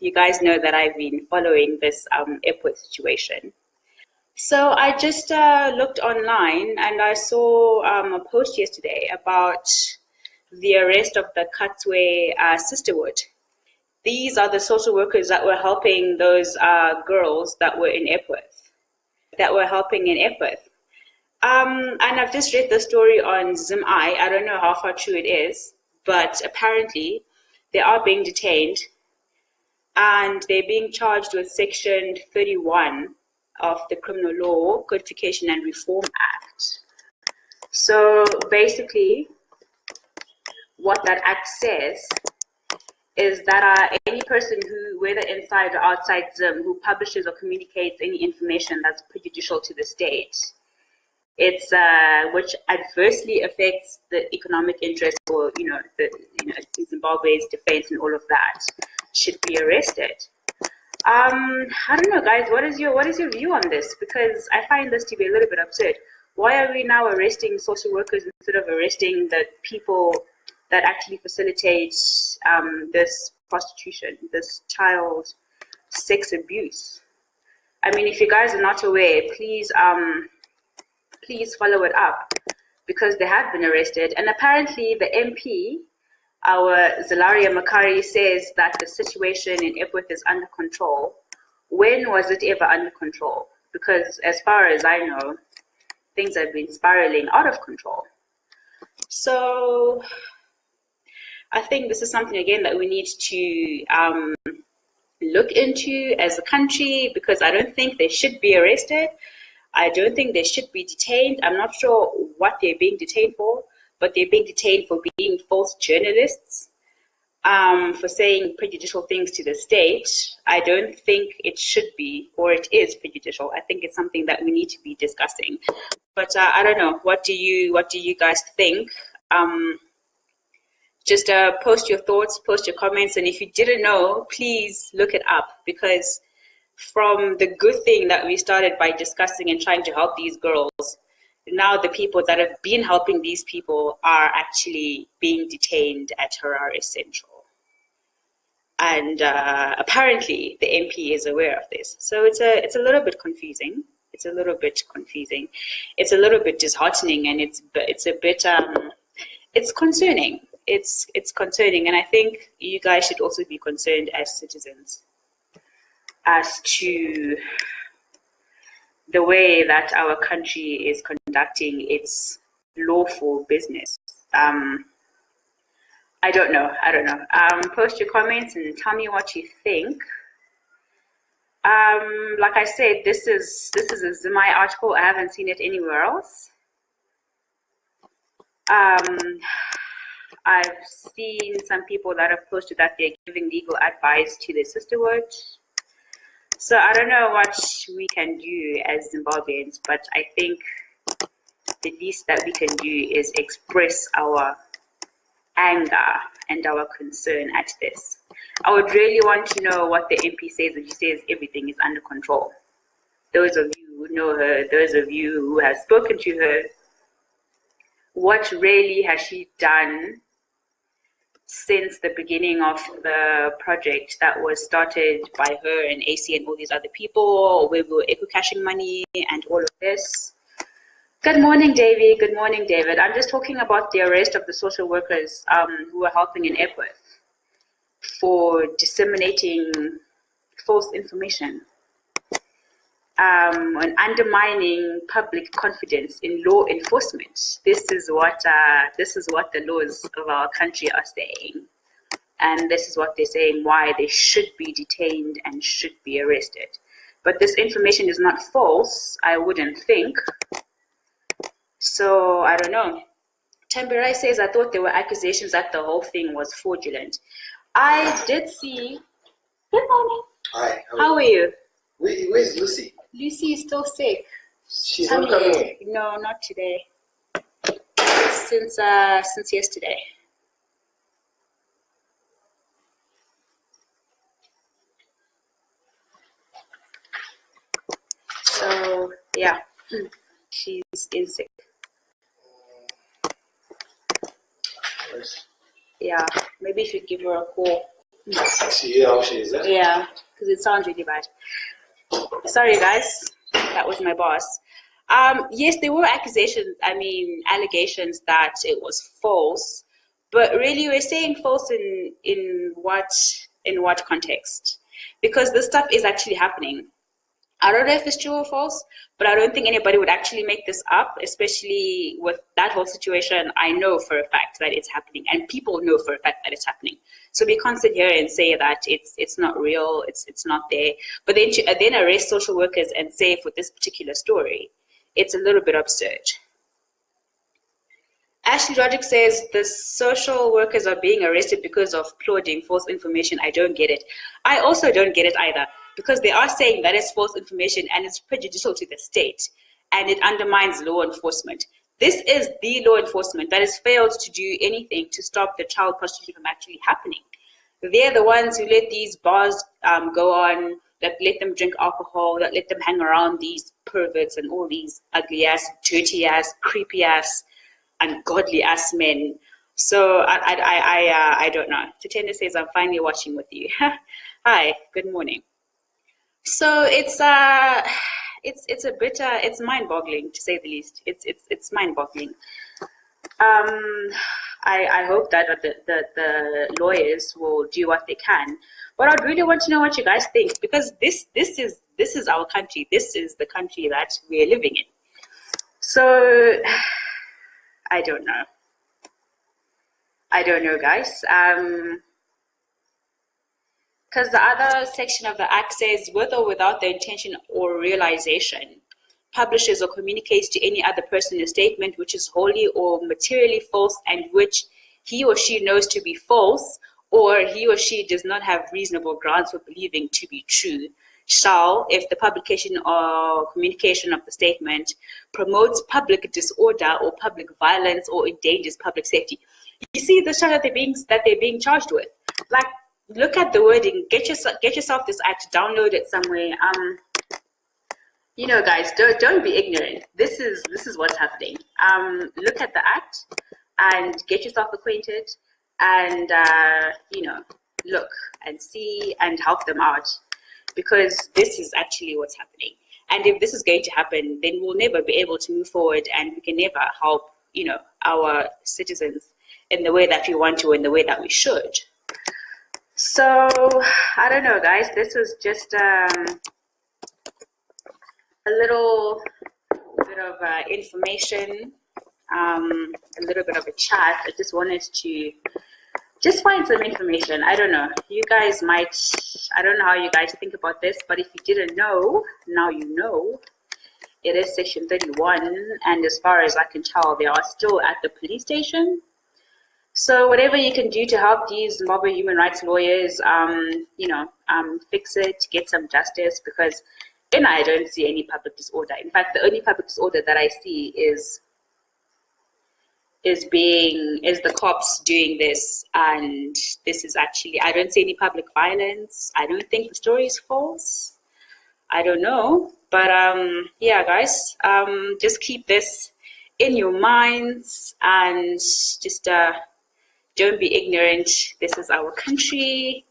you guys know that I've been following this Epworth situation. So I just looked online and I saw a post yesterday about the arrest of the Katswe sisterhood. These are the social workers that were helping those girls that were in Epworth, and I've just read the story on Zim. I don't know how far true it is, but apparently they are being detained and they're being charged with Section 31 of the Criminal Law Codification and Reform Act. So basically, what that act says is that any person who, whether inside or outside Zim, who publishes or communicates any information that's prejudicial to the state, it's which adversely affects the economic interest or Zimbabwe's defense and all of that, should be arrested. I don't know, guys. What is your view on this? Because I find this to be a little bit absurd. Why are we now arresting social workers instead of arresting the people that actually facilitate this prostitution, this child sex abuse? I mean, if you guys are not aware, please follow it up, because they have been arrested. And apparently the MP, our Zalaria Makari, says that the situation in Epworth is under control. When was it ever under control? Because as far as I know, things have been spiraling out of control. So I think this is something, again, that we need to look into as a country, because I don't think they should be arrested. I don't think they should be detained. I'm not sure what they're being detained for, but they're being detained for being false journalists, for saying prejudicial things to the state. I don't think it should be, or it is prejudicial. I think it's something that we need to be discussing. But I don't know. What do you guys think? Just post your thoughts, post your comments, and if you didn't know, please look it up, because from the good thing that we started by discussing and trying to help these girls, now the people that have been helping these people are actually being detained at Harare Central. And apparently the MP is aware of this. So it's a little bit confusing. It's a little bit disheartening, and it's a bit it's concerning. It's concerning, and I think you guys should also be concerned as citizens as to the way that our country is conducting its lawful business. I don't know. Post your comments and tell me what you think. Like I said, this is a Zimai article. I haven't seen it anywhere else. I've seen some people that have posted that they're giving legal advice to their sisterhood. So I don't know what we can do as Zimbabweans, but I think the least that we can do is express our anger and our concern at this. I would really want to know what the MP says when she says everything is under control. Those of you who know her, those of you who have spoken to her, what really has she done since the beginning of the project that was started by her and AC and all these other people, where we were eco-cashing money and all of this? Good morning, Davy. Good morning, David. I'm just talking about the arrest of the social workers who were helping in Epworth for disseminating false information and undermining public confidence in law enforcement. This is what the laws of our country are saying, and this is what they're saying why they should be detained and should be arrested. But this information is not false, I wouldn't think. So I don't know. Tambirai says, I thought there were accusations that the whole thing was fraudulent. I did see. Good morning. Hi. How are you? Where's Lucy? Lucy is still sick. She's not coming. No, not today. Since yesterday. So yeah, she's still sick. Yeah, maybe you should give her a call. She hear how she is, eh? Yeah, because it sounds really bad. Sorry, guys. That was my boss. Yes, there were allegations that it was false, but really we're saying false in what context? Because this stuff is actually happening. I don't know if it's true or false, but I don't think anybody would actually make this up, especially with that whole situation. I know for a fact that it's happening, and people know for a fact that it's happening. So we can't sit here and say that it's not real, it's not there. But then to then arrest social workers and say for this particular story, it's a little bit absurd. Ashley Roderick says the social workers are being arrested because of applauding false information. I don't get it. I also don't get it either, because they are saying that it's false information and it's prejudicial to the state and it undermines law enforcement. This is the law enforcement that has failed to do anything to stop the child prostitution from actually happening. They're the ones who let these bars go on, that let them drink alcohol, that let them hang around these perverts and all these ugly ass, dirty ass, creepy ass, ungodly ass men. So I don't know. Tatenda says I'm finally watching with you. Hi, good morning. So it's a bit it's mind-boggling, to say the least. It's mind-boggling. I hope that the lawyers will do what they can, but I'd really want to know what you guys think, because this is our country. This is the country that we're living in. So I don't know. I don't know, guys. Because the other section of the Act says, with or without the intention or realization, publishes or communicates to any other person a statement which is wholly or materially false and which he or she knows to be false, or he or she does not have reasonable grounds for believing to be true, shall, if the publication or communication of the statement promotes public disorder or public violence or endangers public safety. You see the stuff that they're being charged with. Like, look at the wording. Get yourself this act. Download it somewhere. Guys, don't be ignorant. This is what's happening. Look at the act and get yourself acquainted, and look and see and help them out, because this is actually what's happening. And if this is going to happen, then we'll never be able to move forward, and we can never help our citizens in the way that we want to, in the way that we should. So I don't know, guys. This was just a little bit of information, a little bit of a chat. I just wanted to just find some information. I don't know. You guys might, I don't know how you guys think about this, but if you didn't know, now you know. It is Section 31, and as far as I can tell, they are still at the police station. So whatever you can do to help these Zimbabwe human rights lawyers, fix it, get some justice, because I don't see any public disorder. In fact, the only public disorder that I see is the cops doing this, and this is actually, I don't see any public violence. I don't think the story is false. I don't know, but yeah, guys, just keep this in your minds, and just don't be ignorant. This is our country.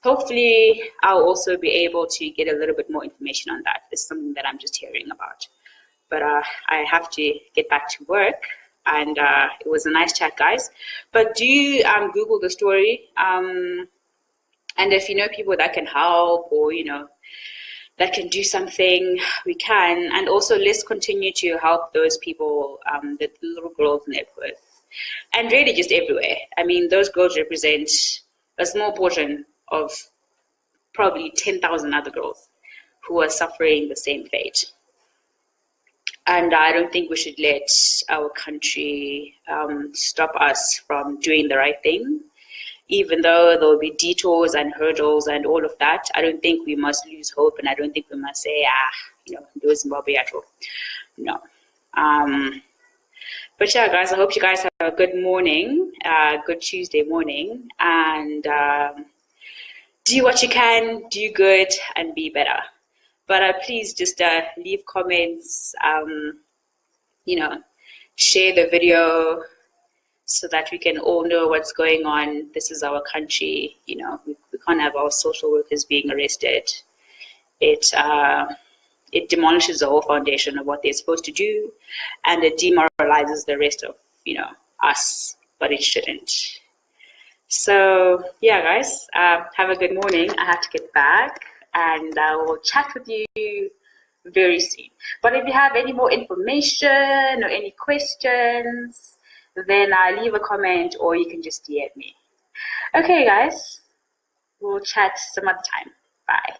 Hopefully, I'll also be able to get a little bit more information on that. This is something that I'm just hearing about. But I have to get back to work. And it was a nice chat, guys. But do Google the story. And if you know people that can help, or, that can do something, we can. And also, let's continue to help those people, the little girls in Epworth. And really just everywhere. I mean, those girls represent a small portion of probably 10,000 other girls who are suffering the same fate. And I don't think we should let our country stop us from doing the right thing. Even though there will be detours and hurdles and all of that, I don't think we must lose hope, and I don't think we must say, do Zimbabwe at all. No. But yeah, guys, I hope you guys have a good morning, good Tuesday morning, and do what you can, do good, and be better. But please just leave comments, share the video so that we can all know what's going on. This is our country, we We can't have our social workers being arrested. It demolishes the whole foundation of what they're supposed to do, and it demoralizes the rest of us. But it shouldn't. So yeah, guys, have a good morning. I have to get back, and I will chat with you very soon. But if you have any more information or any questions, then leave a comment or you can just DM me. Okay, guys, we'll chat some other time. Bye.